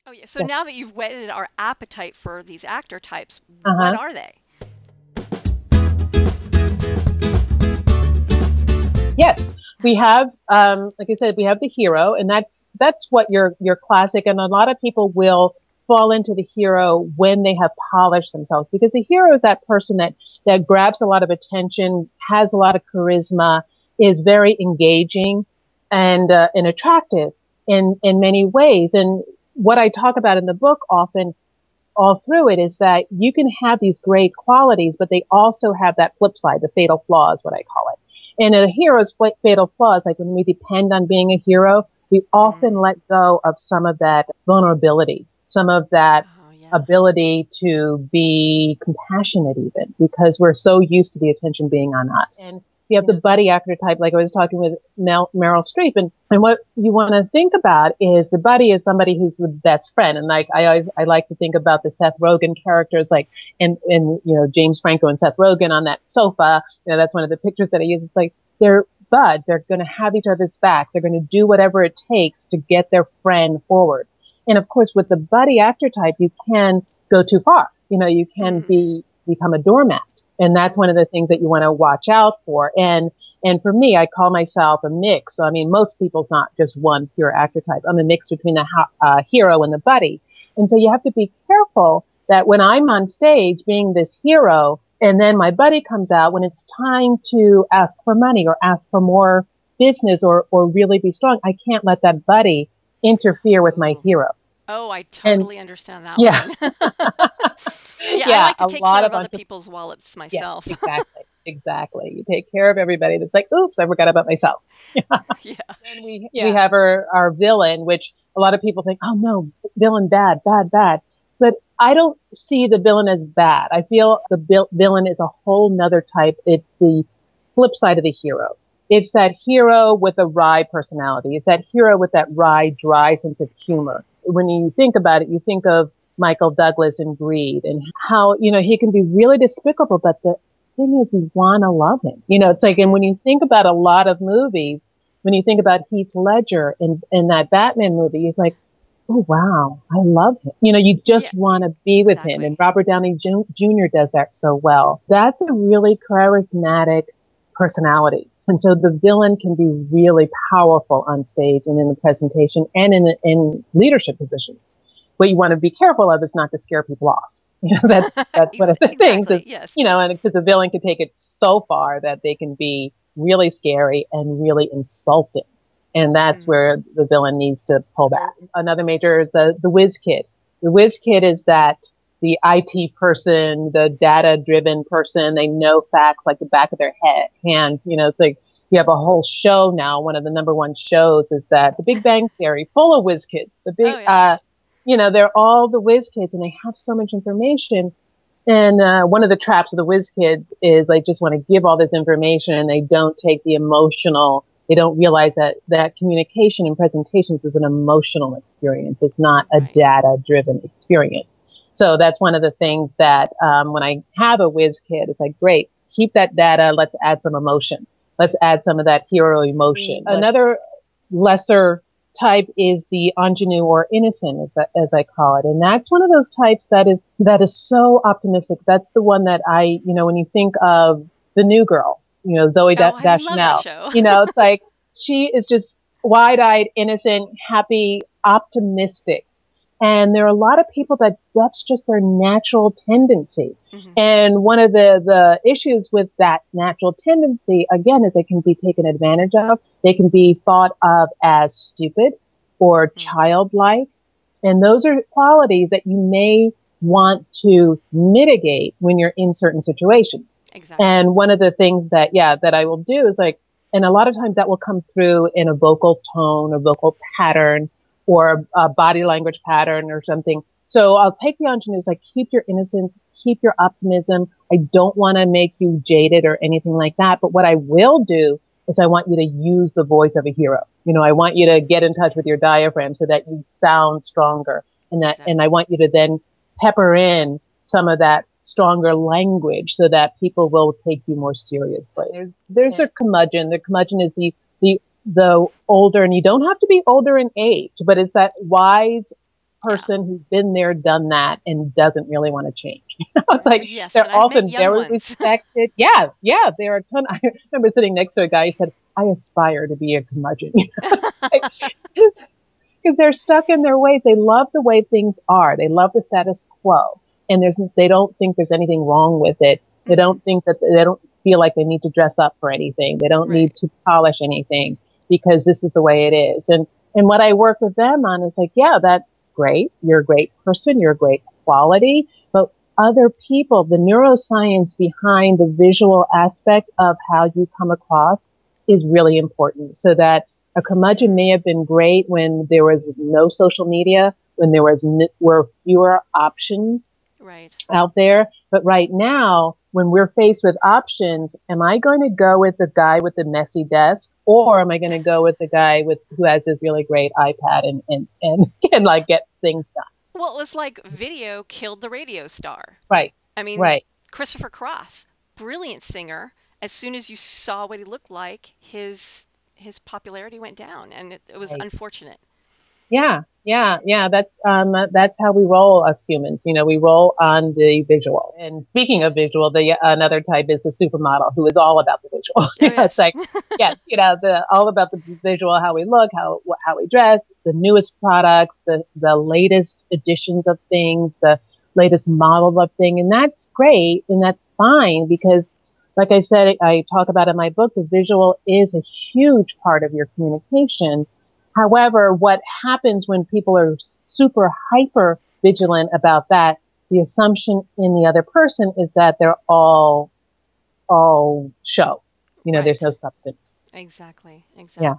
Oh, yeah. So Yeah. now that you've whetted our appetite for these actor types, what Uh-huh. are they? Yes, we have, like I said, we have the hero, and that's what your classic. And a lot of people will fall into the hero when they have polished themselves, because a hero is that person that grabs a lot of attention, has a lot of charisma, is very engaging and attractive in many ways. And what I talk about in the book often all through it is that you can have these great qualities, but they also have that flip side, the fatal flaw is what I call it. And a hero's fatal flaws, like when we depend on being a hero, we often Mm. let go of some of that vulnerability, some of that Oh, yeah. ability to be compassionate even, because we're so used to the attention being on us. And you have the buddy actor type, like I was talking with Meryl Streep, and what you want to think about is the buddy is somebody who's the best friend. And like, I like to think about the Seth Rogen characters, like, James Franco and Seth Rogen on that sofa. That's one of the pictures that I use. It's like, they're buds. They're going to have each other's back. They're going to do whatever it takes to get their friend forward. And of course, with the buddy actor type, you can go too far. You can Mm. become a doormat. And that's one of the things that you want to watch out for. And for me, I call myself a mix. So, I mean, most people's not just one pure actor type. I'm a mix between the hero and the buddy. And so you have to be careful that when I'm on stage being this hero and then my buddy comes out, when it's time to ask for money or ask for more business or really be strong, I can't let that buddy interfere with my Oh. hero. Oh, I And totally understand that yeah, one. Yeah, I yeah, like to a take care lot of of other entrepreneurs. people's wallets Yeah, myself. exactly. Exactly. You take care of everybody. That's like, oops, I forgot about myself. Yeah. Then we have our villain, which a lot of people think, oh no, villain bad, bad, bad. But I don't see the villain as bad. I feel the villain is a whole nother type. It's the flip side of the hero. It's that hero with a wry personality. It's that hero with that wry, dry sense of humor. When you think about it, you think of Michael Douglas in Greed and how, he can be really despicable, but the thing is you want to love him. It's like, and Hmm. when you think about a lot of movies, when you think about Heath Ledger in that Batman movie, it's like, oh wow, I love him. You Yeah, just want to be with him. And exactly. Robert Downey Jr. does that so well. That's a really charismatic personality. And so the villain can be really powerful on stage and in the presentation and in leadership positions. What you want to be careful of is not to scare people off. That's one of the things is, Exactly. Yes. and because the villain can take it so far that they can be really scary and really insulting. And that's Hmm. where the villain needs to pull back. Another major is the Whiz Kid. The Whiz Kid is that the IT person, the data driven person. They know facts like the back of their hand. It's like you have a whole show now. One of the number one shows is that the Big Bang Theory, full of whiz kids. Oh, yes. They're all the whiz kids and they have so much information. And one of the traps of the whiz kids is they just want to give all this information and they don't take the emotional. They don't realize that communication and presentations is an emotional experience. It's not a Right. data driven experience. So that's one of the things that when I have a whiz kid, it's like, great, keep that data. Let's add some emotion. Let's add some of that hero emotion. Another lesser type is the ingenue or innocent, as I call it. And that's one of those types that is so optimistic. That's the one that when you think of the new girl, Zoe Oh, I love that Deschanel, show. it's like she is just wide-eyed, innocent, happy, optimistic. And there are a lot of people that's just their natural tendency. Hmm. And one of the issues with that natural tendency, again, is they can be taken advantage of. They can be thought of as stupid or childlike. And those are qualities that you may want to mitigate when you're in certain situations. Exactly. And one of the things that I will do is like, and a lot of times that will come through in a vocal tone, a vocal pattern, or a body language pattern or something. So I'll take the ingenuity, like keep your innocence, keep your optimism. I don't want to make you jaded or anything like that. But what I will do is I want you to use the voice of a hero. I want you to get in touch with your diaphragm so that you sound stronger and I Exactly. want you to then pepper in some of that stronger language so that people will take you more seriously. There's a curmudgeon. The curmudgeon is the older, and you don't have to be older in age, but it's that wise person who's been there, done that, and doesn't really want to change. It's like, yes, they're often very ones. respected. Yeah, yeah, there are a ton. I remember sitting next to a guy who said, I aspire to be a curmudgeon. Because they're stuck in their ways. They love the way things are. They love the status quo. And they don't think there's anything wrong with it. They don't think that they don't feel like they need to dress up for anything. They don't need to polish anything because this is the way it is. And what I work with them on is like, yeah, that's great. You're a great person. You're a great quality, but other people, the neuroscience behind the visual aspect of how you come across is really important, so that a curmudgeon may have been great when there was no social media, when there were fewer options out there. But right now, when we're faced with options, am I going to go with the guy with the messy desk, or am I going to go with the guy who has this really great iPad and can like get things done? Well, it was like video killed the radio star. Right. I mean, Christopher Cross, brilliant singer. As soon as you saw what he looked like, his popularity went down, and it was unfortunate. Yeah. That's how we roll as humans. You know, we roll on the visual. And speaking of visual, another type is the supermodel, who is all about the visual. Oh, yes. It's like, all about the visual, how we look, how we dress, the newest products, the latest editions of things, the latest model of thing. And that's great. And that's fine because, like I said, I talk about in my book, the visual is a huge part of your communication. However, what happens when people are super hyper vigilant about that, the assumption in the other person is that they're all show. There's no substance. Exactly. Yeah.